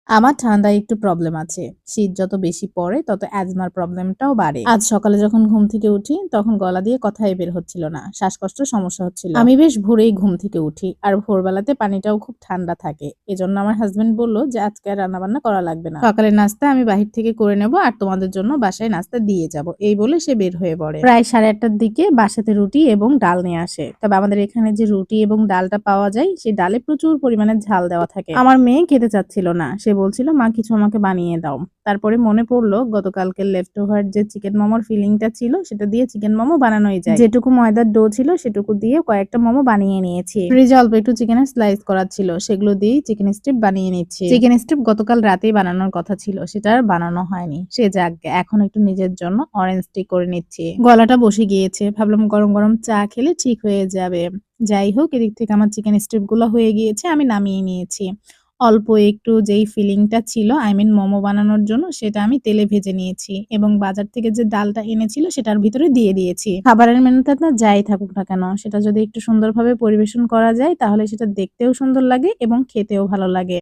আমার ঠান্ডায় একটু প্রবলেম আছে। শীত যত বেশি পড়ে তত অ্যাজমার প্রবলেমটাও বাড়ে। আজ সকালে যখন ঘুম থেকে উঠি তখন গলা দিয়ে কথাই বের হচ্ছিল না। শ্বাসকষ্টের সমস্যা হচ্ছিল। আমি বেশ ভোরেই ঘুম থেকে উঠি আর ভোরবেলাতে পানিটাও খুব ঠান্ডা থাকে। এজন্য আমার হাসব্যান্ড বলল যে আজকে আর রান্নাবান্না করা লাগবে না। সকালের নাস্তা আমি বাহির থেকে করে নেব আর তোমাদের জন্য বাসায় নাস্তা দিয়ে যাব। এই বলে সে বের হয়ে পড়ে। প্রায় 8:30টার দিকে বাসাতে রুটি এবং ডাল নিয়ে আসে। তবে আমাদের এখানে যে রুটি এবং ডালটা পাওয়া যায় সেই ডালে প্রচুর পরিমাণে ঝাল দেওয়া থাকে। আমার মেয়ে খেতে চাচ্ছিল না। সে বলছিল মা কিছু আমাকে বানিয়ে দাও। তারপরে মনে পড়লো গতকালকের লেফট ওভার যে চিকেন মোমোর ফিলিংটা ছিল সেটা দিয়ে চিকেন মোমো বানানোই যায়। যেটুকু ময়দার ডো ছিল সেটুকু দিয়ে কয়েকটা মোমো বানিয়ে নিয়েছি। ফ্রিজে অল্প একটু চিকেনের স্লাইস করা ছিল, সেগুলো দিয়েই চিকেন স্ট্রিপ বানিয়ে নিচ্ছি। চিকেন স্ট্রিপ গতকাল রাতেই বানানোর কথা ছিল, সেটা আর বানানো হয়নি। সে যাক, এখন একটু নিজের জন্য অরেঞ্জ টি করে নিচ্ছি। গলাটা বসে গিয়েছে, ভাবলাম গরম গরম চা খেলে ঠিক হয়ে যাবে। যাই হোক, এদিক থেকে আমার চিকেন স্ট্রিপ গুলো হয়ে গিয়েছে, আমি নামিয়ে নিয়েছি। অল্প একটু যেই ফিলিংটা ছিল মোমো বানানোর জন্য সেটা আমি তেলে ভেজে নিয়েছি এবং বাজার থেকে যে ডালটা এনেছিল সেটার ভিতরে দিয়ে দিয়েছি। খাবারের মেনুতে আপনার যাই থাকুক না কেন, সেটা যদি একটু সুন্দরভাবে পরিবেশন করা যায় তাহলে সেটা দেখতেও সুন্দর লাগে এবং খেতেও ভালো লাগে।